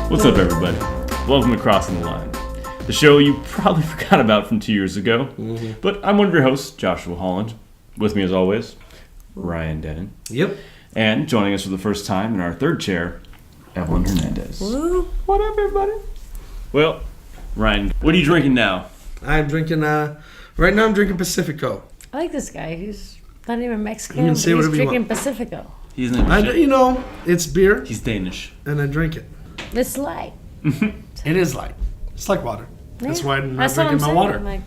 What's up, everybody? Welcome to Crossing the Line, the show you probably forgot about from 2 years ago. But I'm one of your hosts, Joshua Holland. With me, as always, Ryan Dennon. Yep. And joining us for the first time in our third chair, Evelyn Hernandez. Woo. What up, everybody? Well, Ryan, what are you drinking now? I'm drinking, right now I'm drinking Pacifico. I like this guy. He's not even Mexican, You can but say he's whatever you drinking want. Pacifico. He's Danish. It's beer, He's Danish. and I drink it. It's light. It is light. It's like water. That's why I'm not That's what drinking I'm my saying.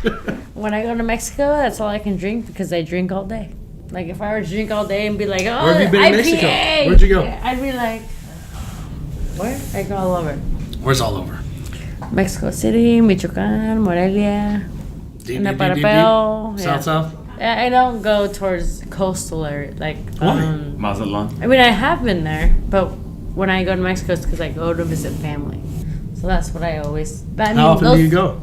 water. Like, when I go to Mexico, that's all I can drink because I drink all day. Like, if I were to drink all day and be like, oh, Where have you been in IPA, Mexico? Where'd you go? I'd be like, where? I go all over. Where's all over? Mexico City, Michoacan, Morelia, Deep, Naparapel. South. I don't go towards coastal area. Like, Mazatlan. I mean, I have been there, but when I go to Mexico, it's because I go to visit family. So that's what I always. But I mean, How often do you go?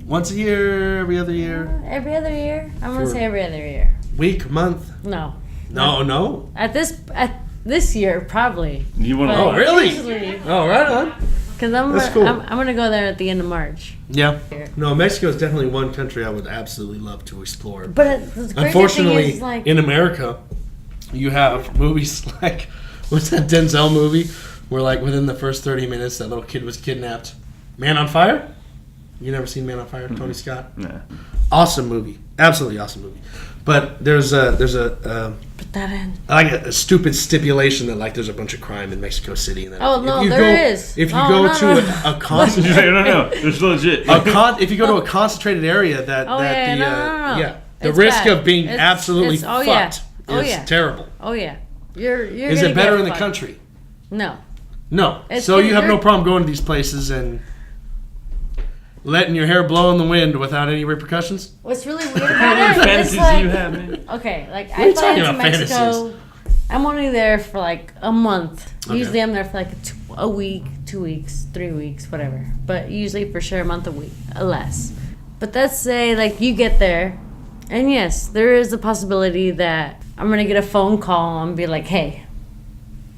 Once a year, every other year? Every other year. I'm gonna For- say every other year. Week, month? No. No. At this year, probably. You want to? But Oh, really? Usually, Oh, right on. because That's cool. I'm gonna go there at the end of March. Yeah. No, Mexico is definitely one country I would absolutely love to explore. But the crazy Unfortunately, thing is, like, in America, you have movies like, what's that Denzel movie where, like, within the first 30 minutes, that little kid was kidnapped? Man on Fire? You never seen Man on Fire? Tony Scott? Nah. Awesome movie. Absolutely awesome movie. But there's a put that in. like a stupid stipulation that, like, there's a bunch of crime in Mexico City. And that Oh, no, if you there go, is. If you Oh, go no, to no. a concentrated... No. It's legit. if you go to a concentrated area, that Oh, that yeah, the no. the It's risk bad. of being It's- absolutely it's- oh, yeah. fucked Oh, is yeah. terrible. Oh yeah, you're. Is gonna it better get in the fucked. country? No. No. It's So gonna- you have no you're- problem going to these places and letting your hair blow in the wind without any repercussions? What's really weird What about it? fantasies It's like, do you have, man? okay, like are you I fly talking into about Mexico. fantasies? I'm only there for like a month. Okay. Usually I'm there for like a week, 2 weeks, 3 weeks, whatever. But usually for sure a month, a week, less. But let's say like you get there, and yes, there is a possibility that I'm gonna get a phone call and be like, hey,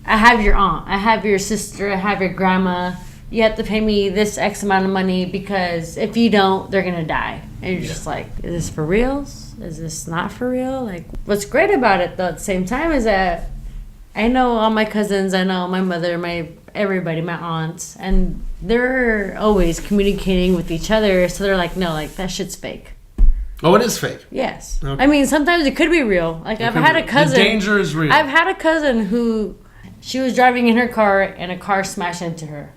I have your aunt, I have your sister, I have your grandma. You have to pay me this X amount of money because if you don't, they're gonna die. And you're just like, is this for reals? Is this not for real? Like, what's great about it though at the same time is that I know all my cousins, I know my mother, everybody, my aunts, and they're always communicating with each other. So they're like, no, like that shit's fake. Oh, it is fake. Yes. Okay. I mean, sometimes it could be real. Like I've had a cousin. The danger is real. I've had a cousin who, she was driving in her car and a car smashed into her.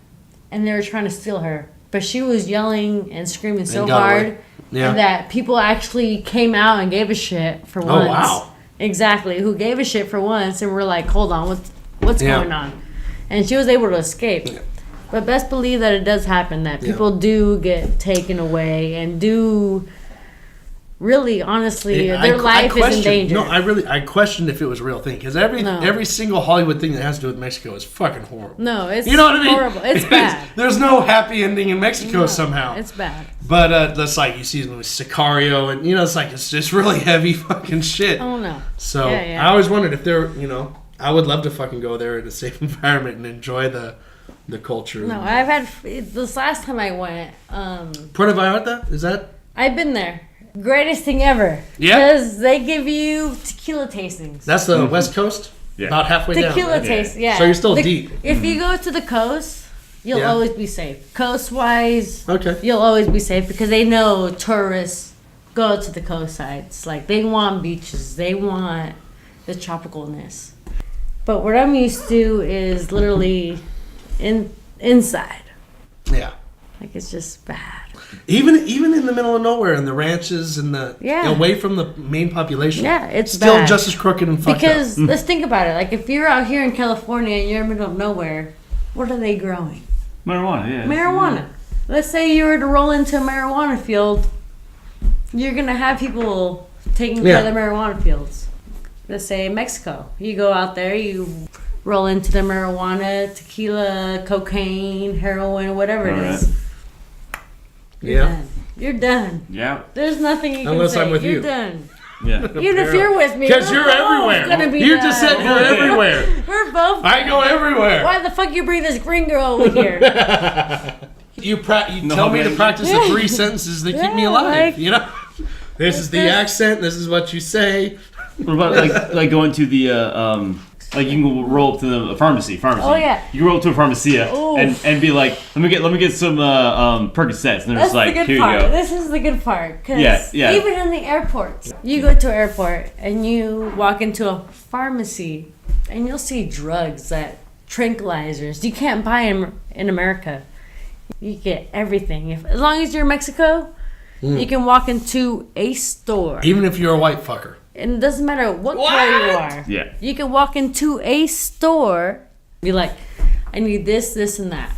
And they were trying to steal her. But she was yelling and screaming so got hard away. Yeah. that people actually came out and gave a shit for once. Oh, wow. Exactly. Who gave a shit for once and we're like, hold on, what's Yeah. going on? And she was able to escape. Yeah. But best believe that it does happen, that Yeah. people do get taken away and do really, honestly, their life is in danger. No, I questioned if it was a real thing because every single Hollywood thing that has to do with Mexico is fucking horrible. No, it's You know what I mean? horrible. It's bad. There's no happy ending in Mexico No, somehow. It's bad. But that's like you see in Sicario, and it's like it's just really heavy fucking shit. Oh no. So Yeah. I always wondered if there, I would love to fucking go there in a safe environment and enjoy the culture. No, I've had this last time I went. Puerto Vallarta, is that? I've been there. Greatest thing ever. Yeah? Because they give you tequila tastings. That's the West Coast. Yeah. About halfway Tequila down. Right? taste, yeah. So you're still deep. If you go to the coast, you'll Yeah. always be safe. Coast-wise, Okay. you'll always be safe because they know tourists go to the coast sides. Like, they want beaches. They want the tropicalness. But what I'm used to is literally inside. Yeah. Like, it's just bad. Even in the middle of nowhere, in the ranches and Yeah. away from the main population. Yeah, it's still bad. just as crooked and fucked Because up. let's think about it. Like, if you're out here in California and you're in the middle of nowhere, what are they growing? Marijuana, yeah. Marijuana. Let's say you were to roll into a marijuana field, you're gonna have people taking care of the marijuana fields. Let's say in Mexico, you go out there, you roll into the marijuana, tequila, cocaine, heroin, whatever it is. You're done. You're done. Yeah. There's nothing you can Unless say. I'm with you're you. done. Yeah. Even if you're with me, Because we're you're both everywhere. gonna be You done. just said you're everywhere. We're both. I go everywhere. Why the fuck you bring this green girl over here? You tell me to practice the 3 sentences that keep me Yeah, alive. like- You know, this is the accent. This is what you say. What about like going to the like you can roll up to the pharmacy. Oh, yeah. You can roll up to a pharmacia Ooh. and be like, let me get some Percocets, and they're That's just like, the good here part. you go. This is the good part. Cause Yeah. even in the airports, you go to an airport and you walk into a pharmacy and you'll see drugs tranquilizers you can't buy in America. You get everything. As long as you're in Mexico, you can walk into a store. Even if you're a white fucker. And it doesn't matter what color you are. Yeah. You can walk into a store, be like, I need this, this, and that.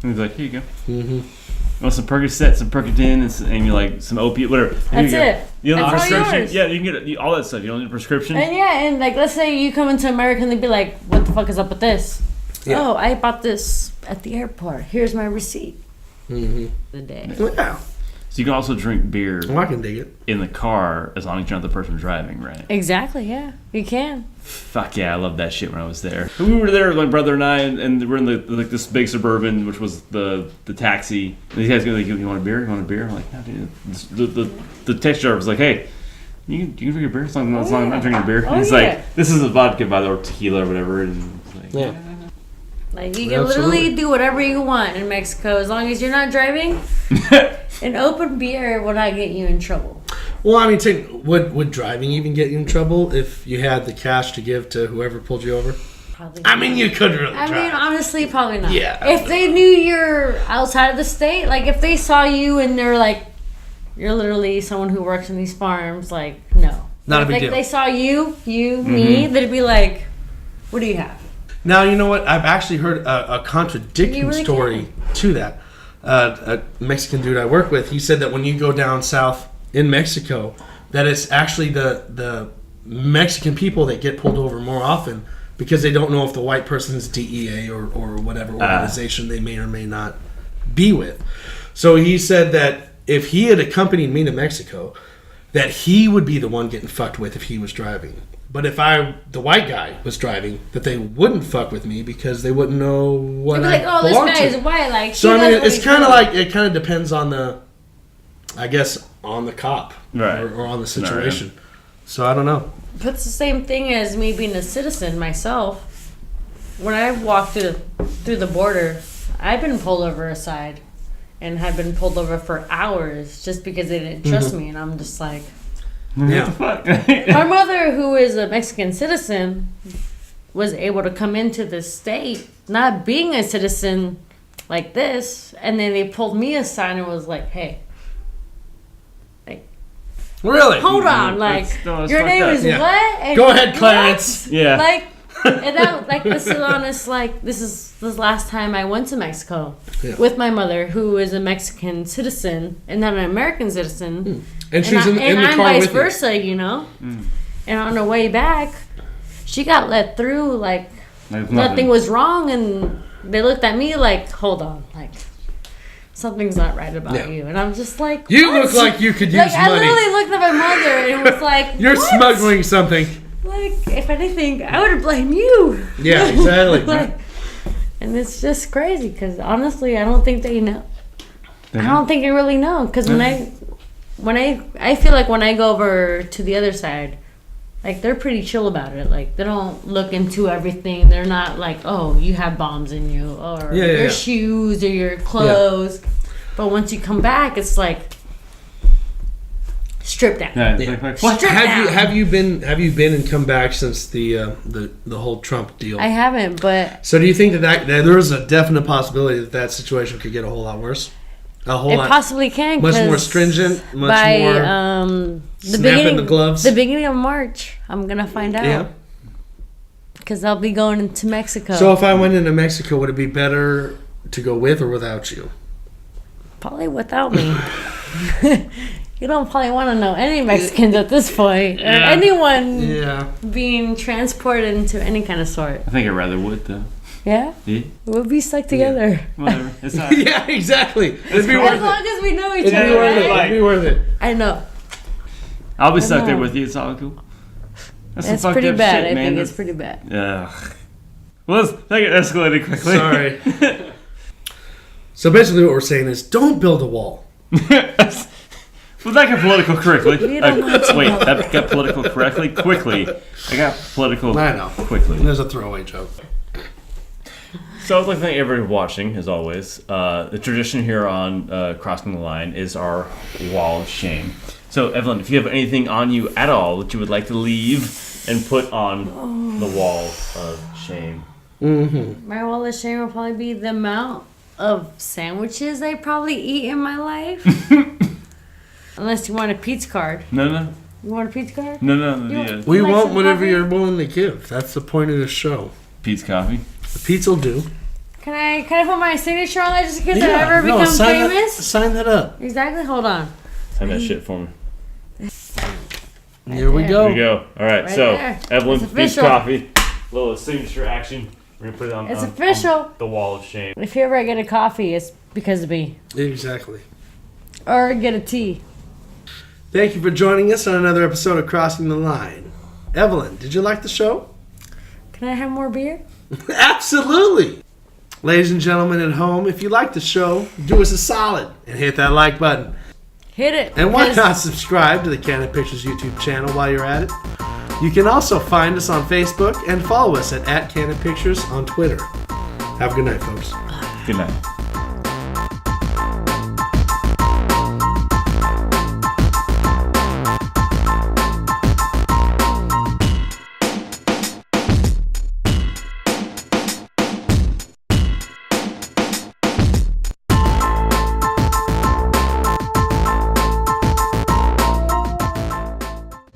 And he's like, here you go. Mm-hmm. Want some Percocet, some Percodan, and you like some opiate, whatever. That's it. You don't need a That's all prescription. yours. Yeah, you can get all that stuff. You don't need a prescription. And like, let's say you come into America and they'd be like, what the fuck is up with this? Yeah. Oh, I bought this at the airport. Here's my receipt. The day. Yeah. So you can also drink beer Well, I can dig it. in the car as long as you're not the person driving, right? Exactly, yeah. You can. Fuck yeah, I loved that shit when I was there. We were there, my brother and I, and we're in like this big Suburban, which was the taxi. And these guys go like, "You want a beer? You want a beer?" I'm like, "No, dude." The taxi driver was like, "Hey, you can drink a beer? As long as I'm not drinking a beer." Oh, And he's yeah. like, "This is a vodka, by the way, or tequila or whatever." And it's like, Yeah. Like, you can Absolutely. literally do whatever you want in Mexico as long as you're not driving. An open beer will not get you in trouble. Well, I mean, would driving even get you in trouble if you had the cash to give to whoever pulled you over? Probably I mean, you could really I drive. mean, honestly, probably not. Yeah. If they knew you're outside of the state, like if they saw you and they're like, you're literally someone who works in these farms, like, no. Not a If big like, deal. they saw you, me, they'd be like, what do you have? Now, you know what? I've actually heard a contradicting You really story to that. A Mexican dude I work with, he said that when you go down south in Mexico, that it's actually the Mexican people that get pulled over more often because they don't know if the white person's DEA or whatever organization they may or may not be with. So he said that if he had accompanied me to Mexico, that he would be the one getting fucked with if he was driving. But if the white guy, was driving, that they wouldn't fuck with me because they wouldn't know what They'd be like, I oh, this belong guy to. is white. Like, So he I knows mean, what it's he's kind of doing. like it kind of depends on the, I guess, on the cop, Right. or on the situation. So I don't know. But it's the same thing as me being a citizen myself. When I walk through the border, I've been pulled over aside and have been pulled over for hours just because they didn't trust me. And I'm just like, Yeah. Fuck. my mother, who is a Mexican citizen, was able to come into the state not being a citizen like this, and then they pulled me aside and was like, "Hey, Really? hold on, like That's your fucked name up. is Yeah. what?" And Go ahead, what? Clarence. Yeah. Like, and that, like, this is honest. Like, this is the last time I went to Mexico Yeah. with my mother, who is a Mexican citizen and not an American citizen. And she's in and the I'm car vice with you. versa, you know. And on the way back, she got let through like Like nothing was wrong, and they looked at me like, "Hold on, like something's not right about Yeah. you." And I'm just like, You "What?" look like you could use Like, I money. literally looked at my mother and was like, You're "What?" smuggling something. Like, if anything, I would blame you. Yeah, exactly. Like, and it's just crazy because honestly, I don't think they know. I don't think they really know because when I feel like when I go over to the other side, like they're pretty chill about it. Like they don't look into everything. They're not like, oh, you have bombs in you or your shoes or your clothes. But once you come back, it's like stripped down. Yeah, Yeah. like, What Strip have you down. have you been and come back since the whole Trump deal? I haven't, but So do you think that there is a definite possibility that situation could get a whole lot worse? A whole it lot possibly can. much more 'cause stringent, much by more the snap beginning, in the gloves. the beginning of March, I'm gonna find Yeah. out because I'll be going into Mexico. So if I went into Mexico, would it be better to go with or without you? Probably without me. You don't probably want to know any Mexicans at this point, or anyone Yeah. being transported into any kind of sort. I think I rather would though. Yeah, Yeah. we'll be stuck together. Whatever. It's not. Yeah, exactly. It'd be As worth it. long as we know each It'd other, be worth it. right? It'd be worth it. I know. I'll be stuck know. there with you. It's all cool. That's some It's fucked pretty up bad. shit, I man. think it's pretty bad. Ugh. Well, that got escalated quickly. Sorry. So basically what we're saying is don't build a wall. Well, that got political correctly. We don't want to Wait, know. that got political correctly? Quickly. I got political I know. quickly. There's a throwaway joke. So I'd like to thank everybody watching, as always. The tradition here on Crossing the Line is our wall of shame. So, Evelyn, if you have anything on you at all that you would like to leave and put on the wall of shame. Mm-hmm. My wall of shame will probably be the amount of sandwiches I probably eat in my life. Unless you want a pizza card. No. You want a pizza card? No. You Yeah. We like want some whatever coffee? you're willing to give. That's the point of the show. Pizza coffee. The pizza will do. Can I put my signature on that just in case I ever become sign famous? Sign that up. Exactly. Hold on. Sign that shit for me. Here we there. go. There you go. All right, Right so, there. Evelyn, It's pizza official. coffee. Little signature action. We're going to put it on, It's on official. the wall of shame. If you ever get a coffee, it's because of me. Exactly. Or get a tea. Thank you for joining us on another episode of Crossing the Line. Evelyn, did you like the show? Can I have more beer? Absolutely. Ladies and gentlemen at home, if you like the show, do us a solid and hit that like button. Hit it. And why because- not subscribe to the Canon Pictures YouTube channel while you're at it? You can also find us on Facebook and follow us at Canon Pictures on Twitter. Have a good night, folks. Good night.